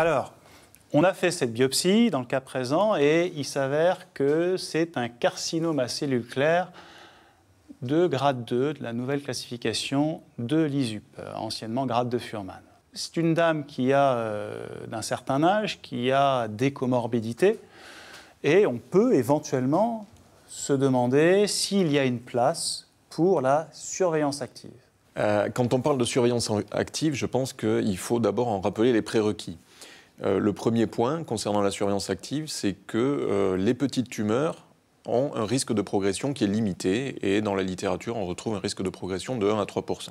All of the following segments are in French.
Alors, on a fait cette biopsie dans le cas présent et il s'avère que c'est un carcinome à cellules claires de grade 2 de la nouvelle classification de l'ISUP, anciennement grade de Fuhrmann. C'est une dame qui a d'un certain âge, qui a des comorbidités et on peut éventuellement se demander s'il y a une place pour la surveillance active. Quand on parle de surveillance active, je pense qu'il faut d'abord en rappeler les prérequis. Le premier point concernant la surveillance active, c'est que les petites tumeurs ont un risque de progression qui est limité et dans la littérature, on retrouve un risque de progression de 1 à 3%.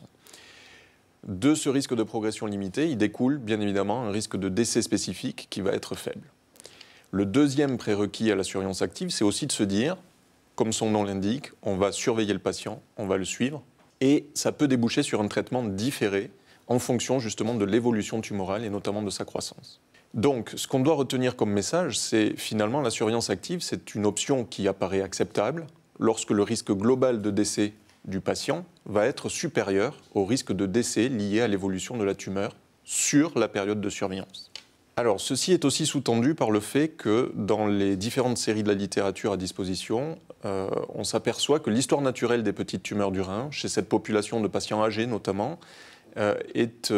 De ce risque de progression limité, il découle bien évidemment un risque de décès spécifique qui va être faible. Le deuxième prérequis à la surveillance active, c'est aussi de se dire, comme son nom l'indique, on va surveiller le patient, on va le suivre et ça peut déboucher sur un traitement différé en fonction justement de l'évolution tumorale et notamment de sa croissance. Donc, ce qu'on doit retenir comme message, c'est finalement la surveillance active, c'est une option qui apparaît acceptable lorsque le risque global de décès du patient va être supérieur au risque de décès lié à l'évolution de la tumeur sur la période de surveillance. Alors, ceci est aussi sous-tendu par le fait que dans les différentes séries de la littérature à disposition, on s'aperçoit que l'histoire naturelle des petites tumeurs du rein, chez cette population de patients âgés notamment, est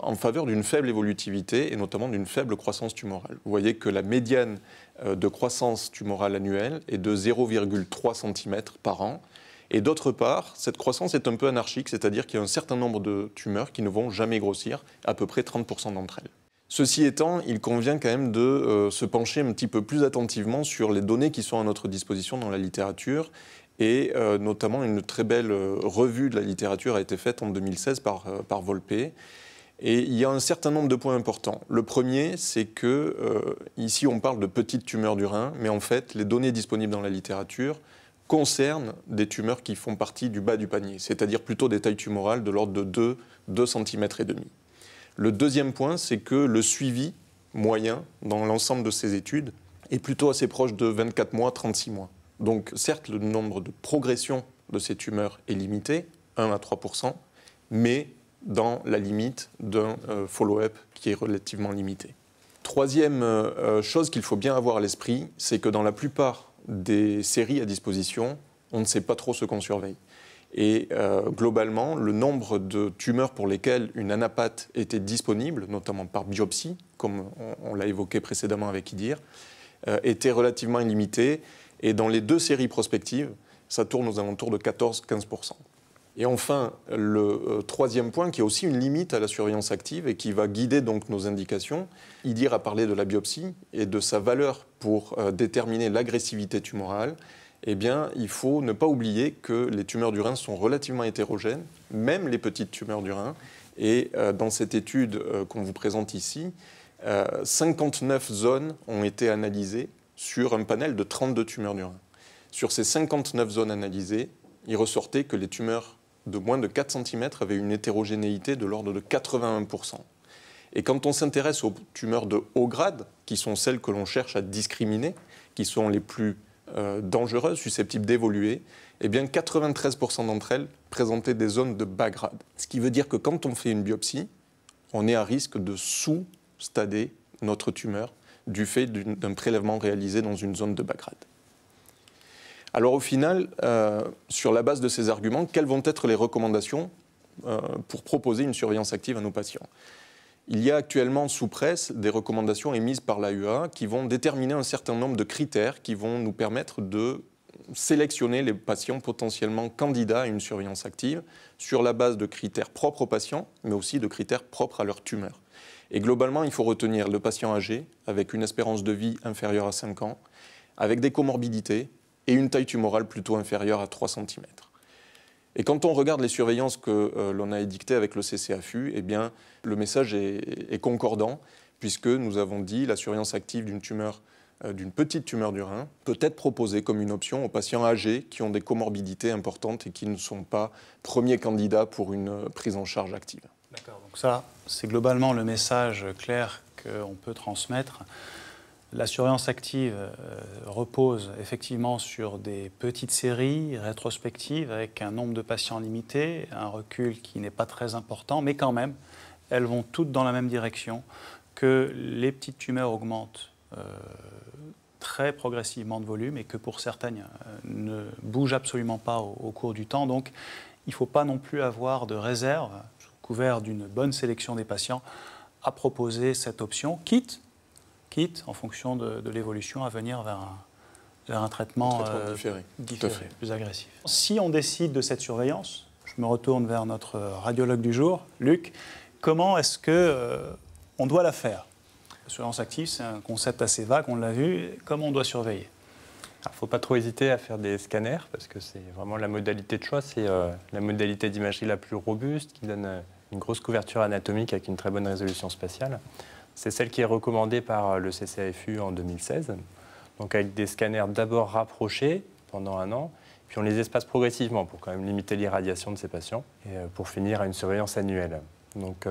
en faveur d'une faible évolutivité et notamment d'une faible croissance tumorale. Vous voyez que la médiane de croissance tumorale annuelle est de 0,3 cm par an. Et d'autre part, cette croissance est un peu anarchique, c'est-à-dire qu'il y a un certain nombre de tumeurs qui ne vont jamais grossir, à peu près 30% d'entre elles. Ceci étant, il convient quand même de se pencher un petit peu plus attentivement sur les données qui sont à notre disposition dans la littérature et notamment une très belle revue de la littérature a été faite en 2016 par Volpe. Et il y a un certain nombre de points importants. Le premier, c'est que ici on parle de petites tumeurs du rein, mais en fait les données disponibles dans la littérature concernent des tumeurs qui font partie du bas du panier, c'est-à-dire plutôt des tailles tumorales de l'ordre de 2 cm et demi. Le deuxième point, c'est que le suivi moyen dans l'ensemble de ces études est plutôt assez proche de 24 mois, 36 mois. Donc certes, le nombre de progression de ces tumeurs est limité, 1 à 3%, mais dans la limite d'un follow-up qui est relativement limité. Troisième chose qu'il faut bien avoir à l'esprit, c'est que dans la plupart des séries à disposition, on ne sait pas trop ce qu'on surveille. Et globalement, le nombre de tumeurs pour lesquelles une anapathe était disponible, notamment par biopsie, comme on l'a évoqué précédemment avec IDIR, était relativement limité. Et dans les deux séries prospectives, ça tourne aux alentours de 14-15%. Et enfin, le troisième point, qui est aussi une limite à la surveillance active et qui va guider donc nos indications, IDIR a parlé de la biopsie et de sa valeur pour déterminer l'agressivité tumorale. Eh bien, il faut ne pas oublier que les tumeurs du rein sont relativement hétérogènes, même les petites tumeurs du rein. Et dans cette étude qu'on vous présente ici, 59 zones ont été analysées sur un panel de 32 tumeurs du rein. Sur ces 59 zones analysées, il ressortait que les tumeurs de moins de 4 cm avaient une hétérogénéité de l'ordre de 81%. Et quand on s'intéresse aux tumeurs de haut grade, qui sont celles que l'on cherche à discriminer, qui sont les plus dangereuses, susceptibles d'évoluer, eh bien 93% d'entre elles présentaient des zones de bas grade. Ce qui veut dire que quand on fait une biopsie, on est à risque de sous-stader notre tumeur du fait d'un prélèvement réalisé dans une zone de bas grade. Alors au final, sur la base de ces arguments, quelles vont être les recommandations pour proposer une surveillance active à nos patients ? Il y a actuellement sous presse des recommandations émises par l'AUA qui vont déterminer un certain nombre de critères qui vont nous permettre de sélectionner les patients potentiellement candidats à une surveillance active sur la base de critères propres aux patients, mais aussi de critères propres à leur tumeur. Et globalement, il faut retenir le patient âgé avec une espérance de vie inférieure à 5 ans, avec des comorbidités et une taille tumorale plutôt inférieure à 3 cm. Et quand on regarde les surveillances que l'on a édictées avec le CCAFU, eh bien, le message est concordant, puisque nous avons dit la surveillance active d'une petite tumeur du rein peut être proposée comme une option aux patients âgés qui ont des comorbidités importantes et qui ne sont pas premiers candidats pour une prise en charge active. D'accord, donc ça, c'est globalement le message clair qu'on peut transmettre. La surveillance active repose effectivement sur des petites séries rétrospectives avec un nombre de patients limité, un recul qui n'est pas très important, mais quand même, elles vont toutes dans la même direction, que les petites tumeurs augmentent très progressivement de volume et que pour certaines ne bougent absolument pas au cours du temps. Donc, il ne faut pas non plus avoir de réserve, sous couvert d'une bonne sélection des patients, à proposer cette option, quitte en fonction de l'évolution, à venir vers un traitement différé, plus agressif. Si on décide de cette surveillance, je me retourne vers notre radiologue du jour, Luc, comment est-ce qu'on doit la faire? La surveillance active, c'est un concept assez vague, on l'a vu. Comment on doit surveiller? Il ne faut pas trop hésiter à faire des scanners, parce que c'est vraiment la modalité de choix, c'est la modalité d'imagerie la plus robuste, qui donne une grosse couverture anatomique avec une très bonne résolution spatiale. C'est celle qui est recommandée par le CCAFU en 2016, donc avec des scanners d'abord rapprochés pendant 1 an, puis on les espace progressivement pour quand même limiter l'irradiation de ces patients, et pour finir à une surveillance annuelle. Donc,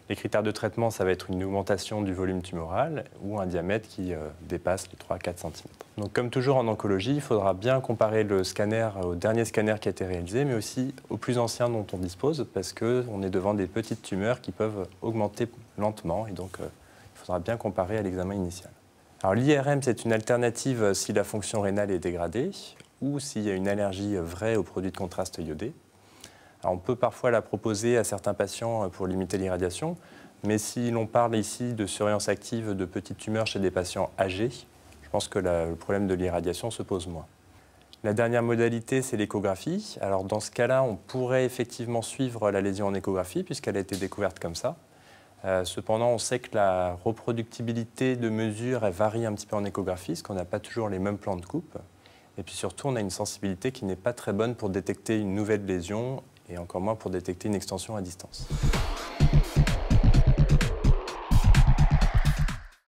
les critères de traitement, ça va être une augmentation du volume tumoral ou un diamètre qui dépasse les 3 à 4 cm. Donc, comme toujours en oncologie, il faudra bien comparer le scanner au dernier scanner qui a été réalisé, mais aussi au plus ancien dont on dispose, parce qu'on est devant des petites tumeurs qui peuvent augmenter lentement, et donc il faudra bien comparer à l'examen initial. Alors, l'IRM, c'est une alternative si la fonction rénale est dégradée ou s'il y a une allergie vraie aux produits de contraste iodés. Alors, on peut parfois la proposer à certains patients pour limiter l'irradiation, mais si l'on parle ici de surveillance active de petites tumeurs chez des patients âgés, je pense que le problème de l'irradiation se pose moins. La dernière modalité, c'est l'échographie. Alors, dans ce cas-là, on pourrait effectivement suivre la lésion en échographie, puisqu'elle a été découverte comme ça. Cependant, on sait que la reproductibilité de mesure elle varie un petit peu en échographie, parce qu'on n'a pas toujours les mêmes plans de coupe. Et puis surtout, on a une sensibilité qui n'est pas très bonne pour détecter une nouvelle lésion, et encore moins pour détecter une extension à distance.